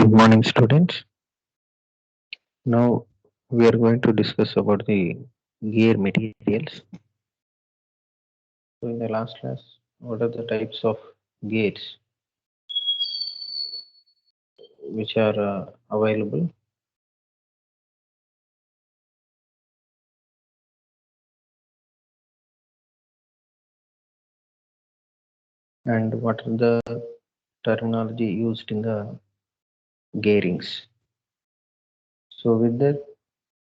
Good morning, students. Now we are going to discuss about the gear materials. So, in the last class, what are the types of gears which are available, and what are the terminology used in the gearings? So, with that,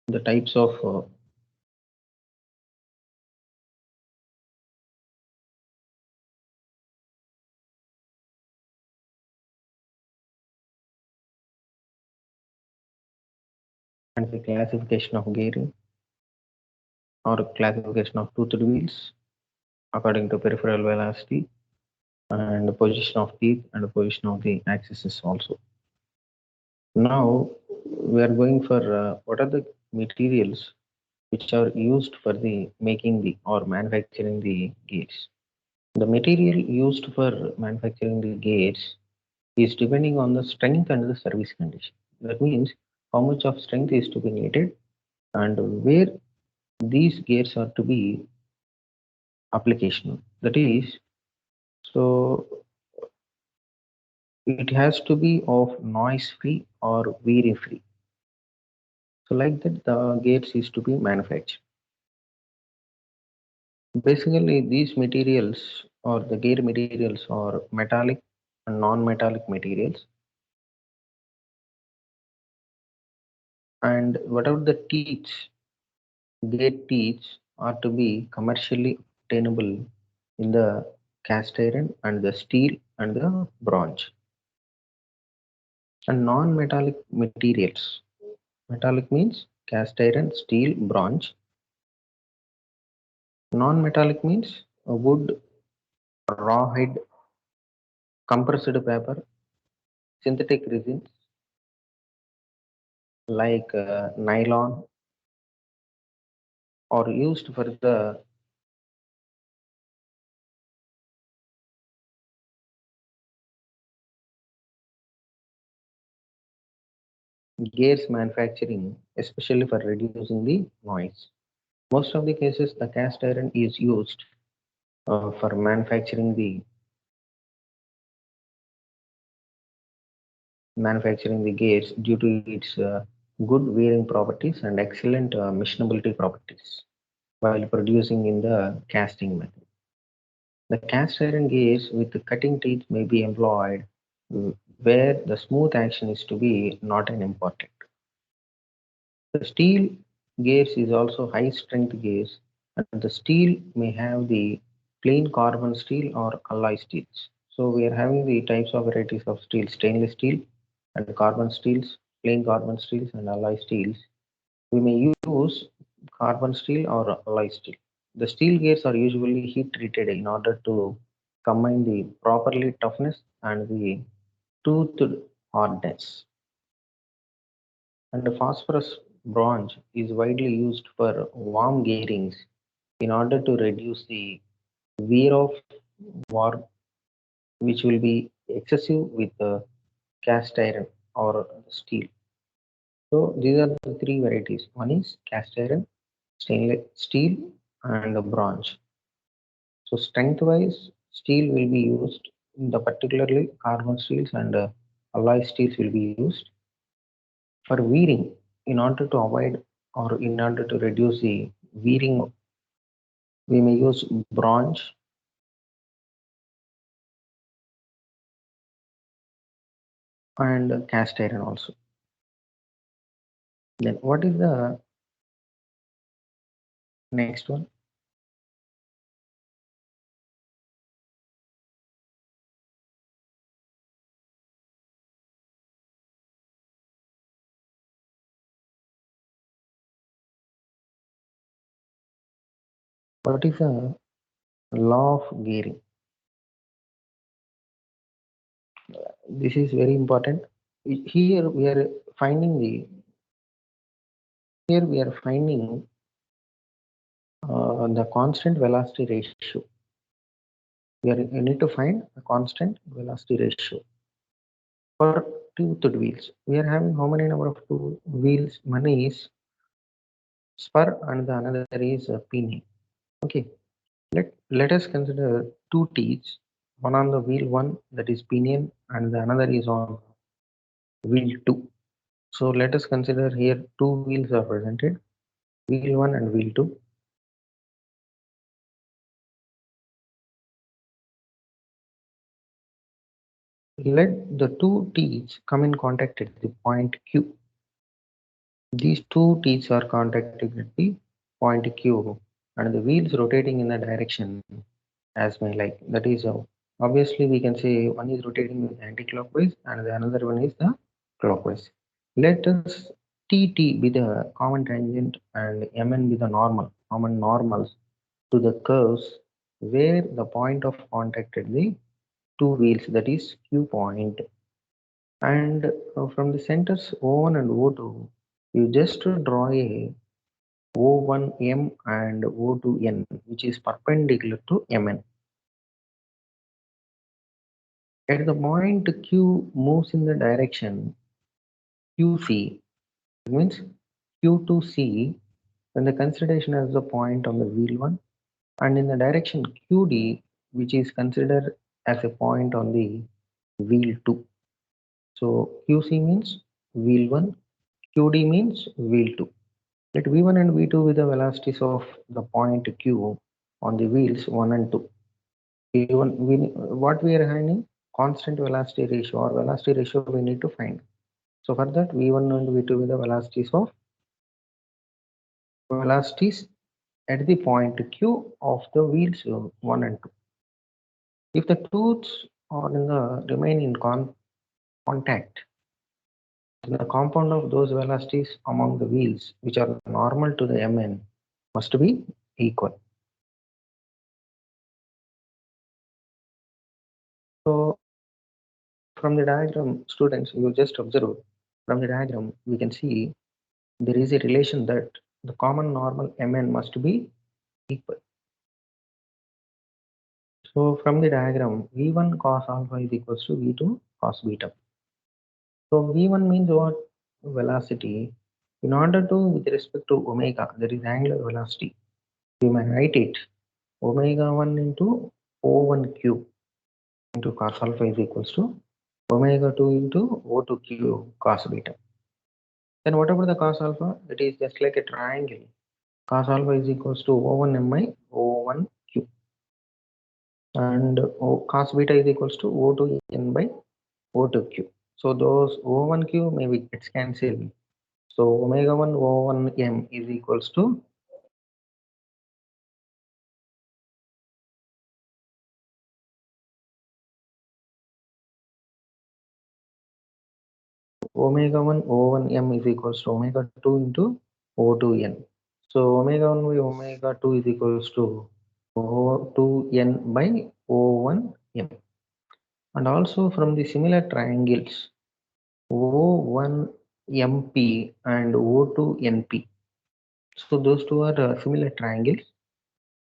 the types of and the classification of gearing or classification of toothed wheels according to peripheral velocity and the position of teeth and the position of the axis also. Now we are going for what are the materials which are used for the making the or manufacturing the gears. The material used for manufacturing the gears is depending on the strength and the service condition. That means how much of strength is to be needed and where these gears are to be applicational. That is, so it has to be of noise free or wear free. So like that, the gears is to be manufactured. Basically, these materials or the gear materials are metallic and non-metallic materials, and whatever the teeth, gear teeth are to be commercially obtainable in the cast iron and the steel and the bronze. And non-metallic materials, metallic means cast iron, steel, bronze. Non-metallic means wood, rawhide, compressed paper, synthetic resins like nylon or used for the gears manufacturing, especially for reducing the noise. Most of the cases, the cast iron is used for manufacturing the gears due to its good wearing properties and excellent machinability properties while producing in the casting method. The cast iron gears with the cutting teeth may be employed where the smooth action is to be not an important. The steel gears is also high strength gears, and the steel may have the plain carbon steel or alloy steels. So we are having the types of varieties of steel: stainless steel and carbon steels, plain carbon steels and alloy steels. We may use carbon steel or alloy steel. The steel gears are usually heat treated in order to combine the properly toughness and the toothed hardness. And the phosphorus bronze is widely used for warm gearings in order to reduce the wear of war, which will be excessive with cast iron or steel. So these are the three varieties. One is cast iron, stainless steel, and bronze. So strength-wise, steel will be used. The particularly carbon steels and alloy steels will be used for wearing in order to avoid or in order to reduce the wearing. We may use bronze and cast iron also. Then what is the next one? What is the law of gearing? This is very important. Here we are finding the here we are finding the constant velocity ratio. We need to find a constant velocity ratio for toothed wheels. We are having how many number of two wheels? One is spur and the another is a pinion. Okay, let us consider two teeth, one on the wheel one, that is pinion, and the another is on wheel two. So let us consider here two wheels are presented, wheel one and wheel two. Let the two teeth come in contact at the point Q. These two teeth are contacted at the point Q, and the wheels rotating in the direction as my like. That is obviously we can say one is rotating with anti-clockwise and the another one is the clockwise. Let us TT be the common tangent and MN be the common normals to the curves where the point of contact at the two wheels, that is Q point. And from the centers O1 and O2, you just draw a O1M and O2N, which is perpendicular to MN. At the point Q moves in the direction QC, it means Q to C, when the consideration as the point on the wheel 1, and in the direction QD, which is considered as a point on the wheel 2. So QC means wheel 1, QD means wheel 2. Let V1 and V2 with the velocities of the point Q on the wheels 1 and 2. What we are finding? Constant velocity ratio or velocity ratio we need to find. So for that, V1 and V2 with the velocities at the point Q of the wheels 1 and 2. If the tooths are in the remain in contact, then the compound of those velocities among the wheels, which are normal to the MN, must be equal. So from the diagram, students, you just observe from the diagram, we can see there is a relation that the common normal Mn must be equal. So from the diagram, V1 cos alpha is equals to V2 cos beta. So V1 means what? Velocity. In order to, with respect to omega, there is angular velocity. We may write it omega 1 into O1Q into cos alpha is equals to omega 2 into O2Q cos beta. Then what about the cos alpha? It is just like a triangle. Cos alpha is equals to O1Mi O1Q. And cos beta is equals to O2n by O2Q. So those O1Q maybe gets cancelled. So omega 1 O1m is equals to omega 1 O1m is equals to omega 2 into O2n. So omega 1 by omega 2 is equals to O2n by O1m. And also from the similar triangles O1MP and O2NP. So those two are similar triangles.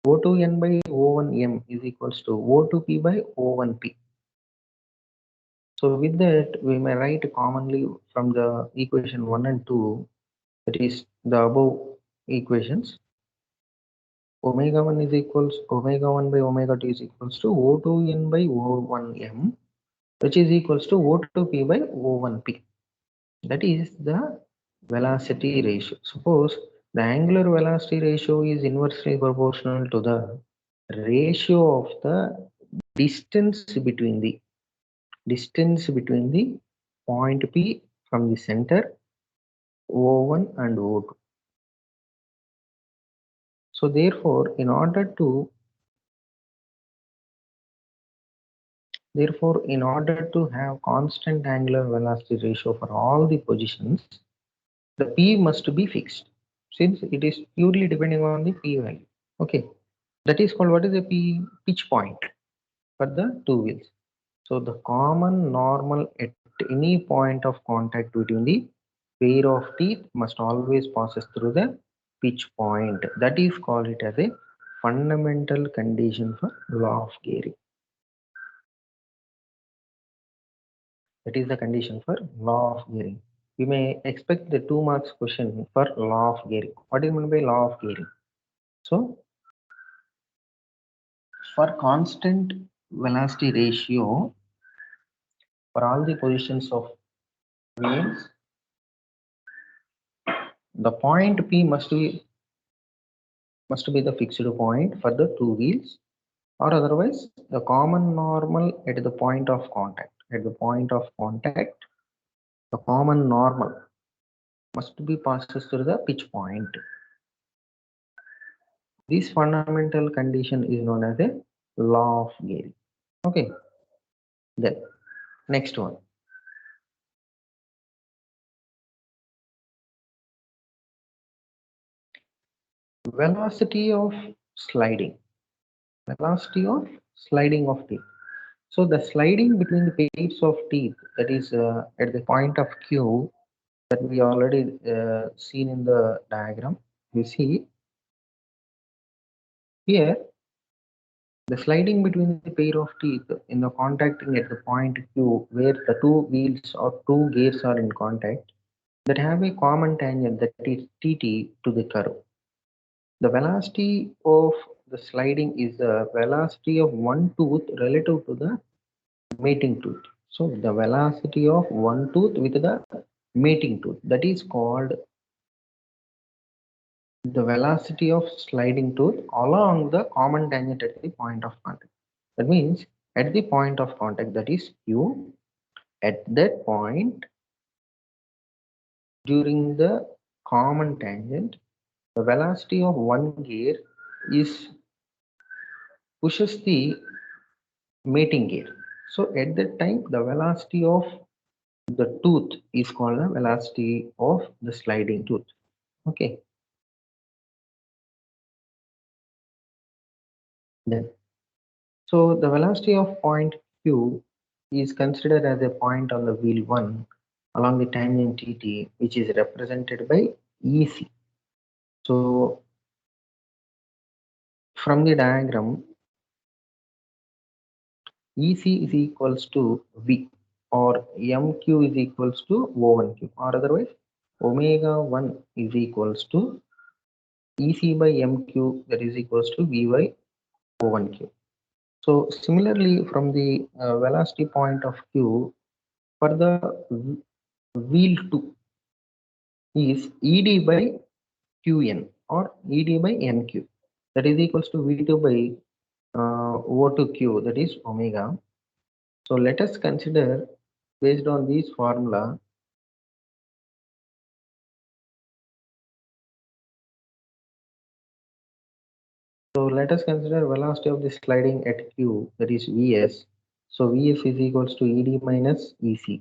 O2n by O1m is equals to O2p by O1p. So with that, we may write commonly from the equation 1 and 2, that is the above equations. Omega 1 is equals omega 1 by omega 2 is equals to O2n by O1m, which is equals to O2p by O1p. That is the velocity ratio. Suppose the angular velocity ratio is inversely proportional to the ratio of the distance between the point P from the center O1 and O2. So therefore, in order to have constant angular velocity ratio for all the positions, the P must be fixed, since it is purely depending on the P value. Okay, that is called, what is the pitch point for the two wheels. So the common normal at any point of contact between the pair of teeth must always passes through the pitch point. That is called it as a fundamental condition for law of gearing. That is the condition for law of gearing. We may expect the 2 marks question for law of gearing. What is meant by law of gearing? So for constant velocity ratio for all the positions of wheels, the point P must be the fixed point for the two wheels, or otherwise the common normal at the point of contact. At the point of contact, the common normal must be passes through the pitch point. This fundamental condition is known as a law of gearing. Okay, then next one. Velocity of sliding. Velocity of sliding of teeth. So the sliding between the pairs of teeth, that is at the point of Q, that we already seen in the diagram. You see here the sliding between the pair of teeth in the contacting at the point Q, where the two wheels or two gears are in contact, that have a common tangent, that is TT, to the curve. The velocity of the sliding is the velocity of one tooth relative to the mating tooth. So the velocity of one tooth with the mating tooth, that is called the velocity of sliding tooth along the common tangent at the point of contact. That means at the point of contact, that is Q, at that point during the common tangent, the velocity of one gear is pushes the mating gear. So at that time, the velocity of the tooth is called the velocity of the sliding tooth. Okay. Then, so the velocity of point Q is considered as a point on the wheel 1 along the tangent TT, which is represented by EC. So from the diagram, EC is equals to V, or MQ is equals to O1Q, or otherwise omega 1 is equals to EC by MQ, that is equals to V by O1Q. So similarly, from the velocity point of Q, for the wheel 2 is ED by Qn, or ED by NQ, that is equals to V2 by O2Q, that is omega. So let us consider, based on this formula, so let us consider velocity of the sliding at Q, that is Vs. So Vs is equals to Ed minus Ec,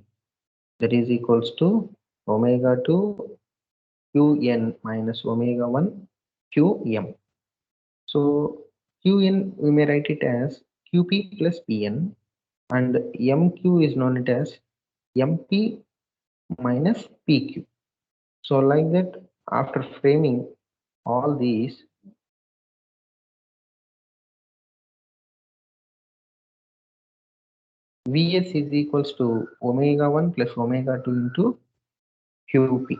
that is equals to omega 2 Qn minus omega 1 Qm. So Qn, we may write it as Qp plus Pn, and Mq is known it as Mp minus PQ. So like that, after framing all these, Vs is equals to omega 1 plus omega 2 into Qp.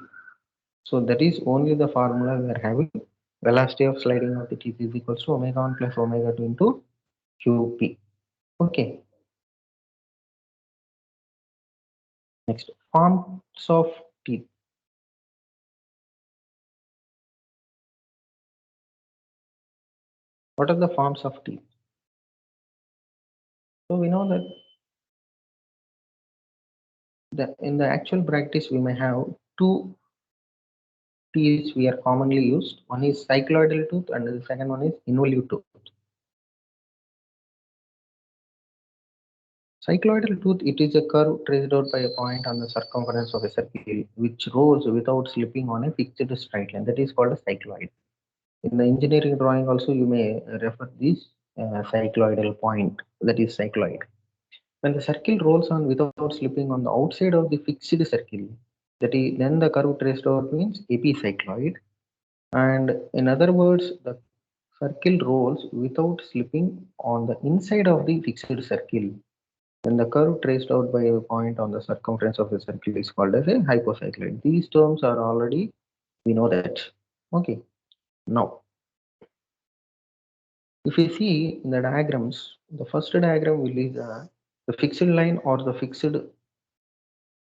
So that is only the formula we are having. Velocity of sliding of the teeth is equals to omega 1 plus omega 2 into Qp. Okay. Next, forms of teeth. What are the forms of teeth? So we know that in the actual practice we may have two teeth we are commonly used. One is cycloidal tooth and the second one is involute tooth. Cycloidal tooth, it is a curve traced out by a point on the circumference of a circle which rolls without slipping on a fixed straight line. That is called a cycloid. In the engineering drawing also you may refer this cycloidal point, that is cycloid. When the circle rolls on without slipping on the outside of the fixed circle, that is, then the curve traced out means epicycloid. And in other words, the circle rolls without slipping on the inside of the fixed circle. Then the curve traced out by a point on the circumference of the circle is called as a hypocycloid. These terms are already, we know that. Okay. Now, if you see in the diagrams, the first diagram will be the fixed line or the fixed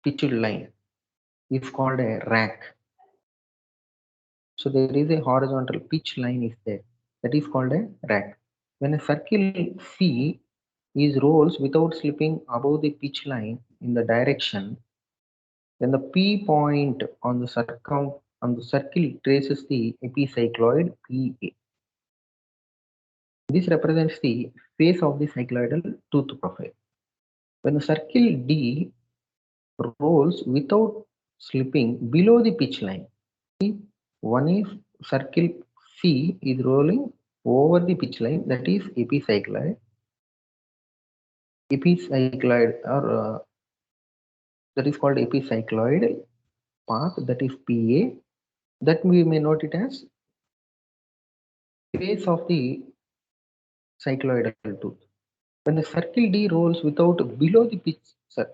pitched line is called a rack. So there is a horizontal pitch line is there, that is called a rack. When a circle C is rolls without slipping above the pitch line in the direction, then the P point on the circle traces the epicycloid PA. This represents the face of the cycloidal tooth profile. When the circle D rolls without slipping below the pitch line, one is circle C is rolling over the pitch line, that is epicycloid or that is called epicycloid path, that is PA, that we may note it as face of the cycloidal tooth. When the circle D rolls without below the pitch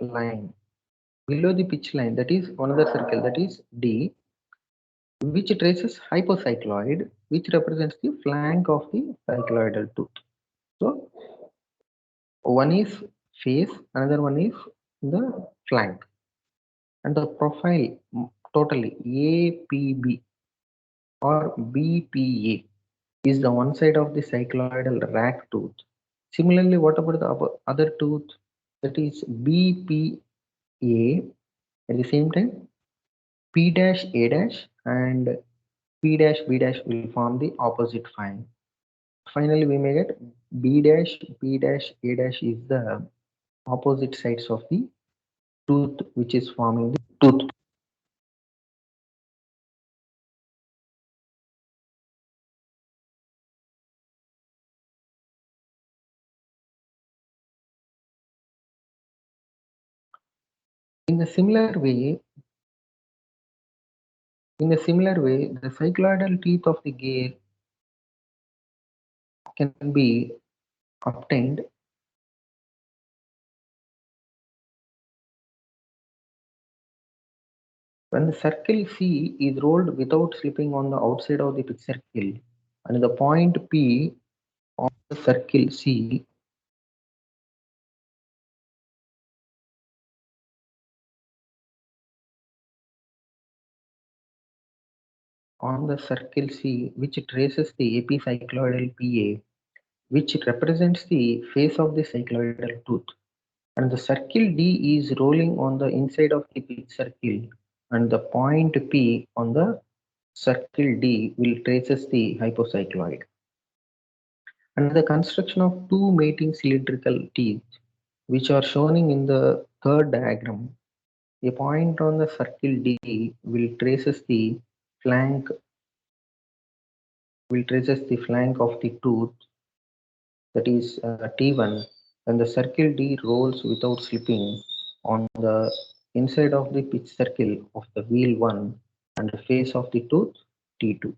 line, that is another circle, that is D, which traces hypocycloid, which represents the flank of the cycloidal tooth. So one is face, another one is the flank, and the profile totally APB or BPA is the one side of the cycloidal rack tooth. Similarly, what about the other tooth, that is BPA? At the same time, P dash A dash and P dash B dash will form the opposite fine. Finally, we may get B dash P dash A dash is the opposite sides of the tooth which is forming the tooth. In a similar way, the cycloidal teeth of the gear can be obtained when the circle C is rolled without slipping on the outside of the pitch circle, and the point P on the circle C which traces the epicycloidal PA, which represents the face of the cycloidal tooth, and the circle D is rolling on the inside of the pitch circle, and the point P on the circle D will traces the hypocycloid. And the construction of two mating cylindrical teeth, which are shown in the third diagram, a point on the circle D flank will traces the flank of the tooth, that is T1, when the circle D rolls without slipping on the inside of the pitch circle of the wheel 1 and the face of the tooth T2.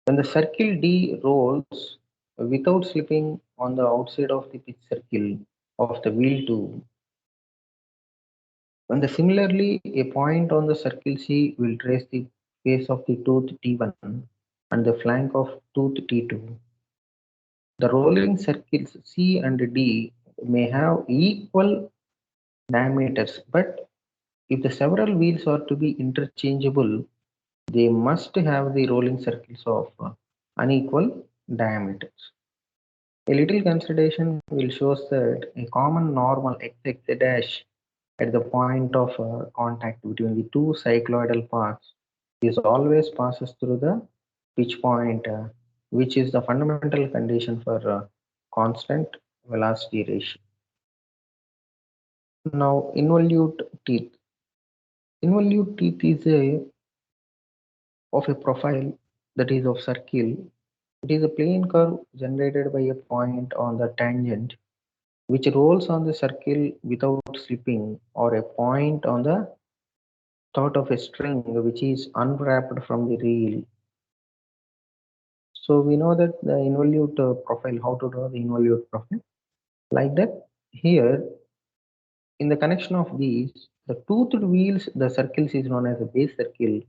When the circle D rolls without slipping on the outside of the pitch circle of the wheel 2, when the similarly a point on the circle C will trace the face of the tooth T1 and the flank of tooth T2. The rolling circles C and D may have equal diameters, but if the several wheels are to be interchangeable, they must have the rolling circles of unequal diameters. A little consideration will show that a common normal x dash at the point of contact between the two cycloidal paths is always passes through the pitch point, which is the fundamental condition for constant velocity ratio. Now, involute teeth. Involute teeth is a of a profile that is of circle. It is a plane curve generated by a point on the tangent which rolls on the circle without slipping, or a point on the thought of a string which is unwrapped from the reel. So we know that the involute profile, how to draw the involute profile. Like that, here in the connection of these, the toothed wheels, the circles is known as a base circle,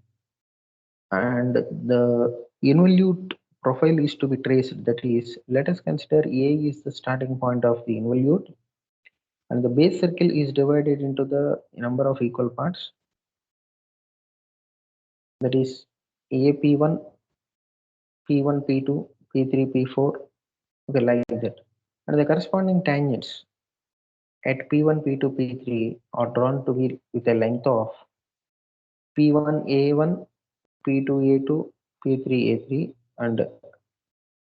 and the involute profile is to be traced. That is, let us consider A is the starting point of the involute, and the base circle is divided into the number of equal parts. That is AP1, P1, P2, P3, P4, okay, like that. And the corresponding tangents at P1, P2, P3 are drawn to be with a length of P1, A1, P2, A2, P3, A3, and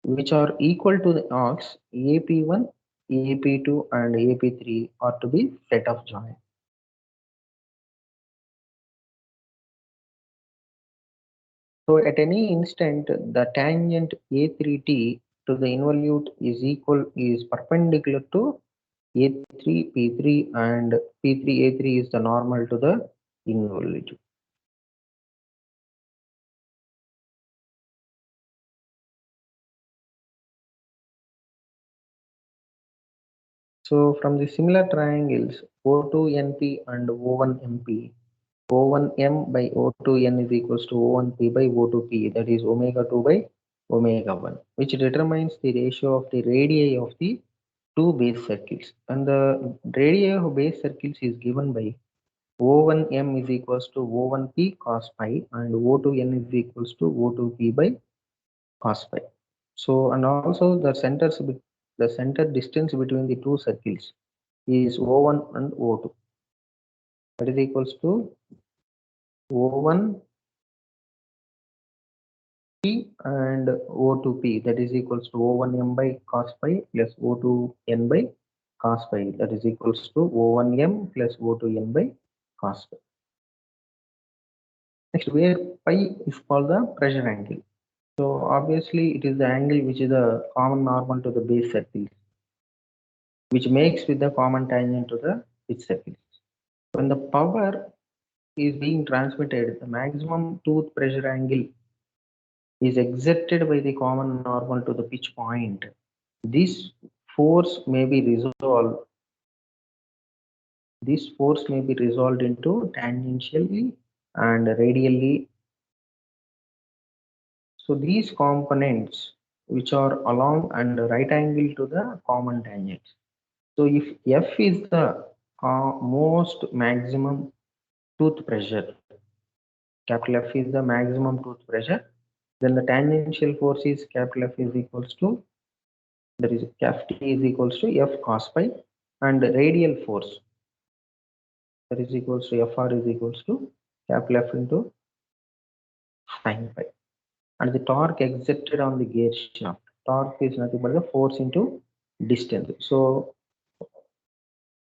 which are equal to the arcs AP1, AP2, and AP3 are to be set of join. So at any instant, the tangent A3T to the involute is perpendicular to A3, P3, and P3, A3 is the normal to the involute. So from the similar triangles O2NP and O1MP, O1M by O2N is equals to O1P by O2P, that is omega 2 by omega 1, which determines the ratio of the radii of the two base circles. And the radii of base circles is given by O1M is equals to O1P cos pi and O2N is equals to O2P by cos pi. So, and also the center distance between the two circles is O1 and O2, that is equals to O1 P and O2P, that is equals to O1M by cos pi plus O2N by cos pi, that is equals to O1M plus O2N by cos pi. Next, where pi is called the pressure angle. So obviously it is the angle which is the common normal to the base circle, which makes with the common tangent to the pitch circle. When the power is being transmitted, the maximum tooth pressure angle is exerted by the common normal to the pitch point. This force may be resolved. This force may be resolved into tangentially and radially. So these components which are along and right angle to the common tangents. So if F is the most maximum tooth pressure, capital F is the maximum tooth pressure, then the tangential force is capital F is equals to, that is cap T is equals to F cos pi, and radial force, that is equals to Fr is equals to capital F into sin pi. And the torque exerted on the gear shaft, torque is nothing but the force into distance. So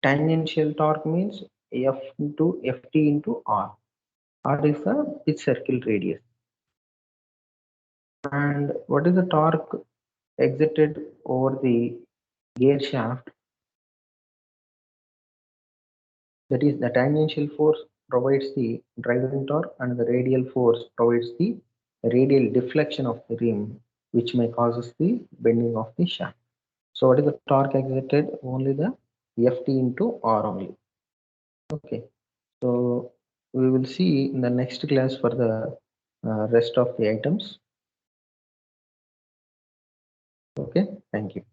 tangential torque means F into Ft into R. R is the pitch circle radius. And what is the torque exerted over the gear shaft? That is, the tangential force provides the driving torque and the radial force provides the radial deflection of the rim, which may causes the bending of the shaft. So what is the torque exerted? Only the Ft into R only. Okay. So we will see in the next class for the rest of the items. Okay. Thank you.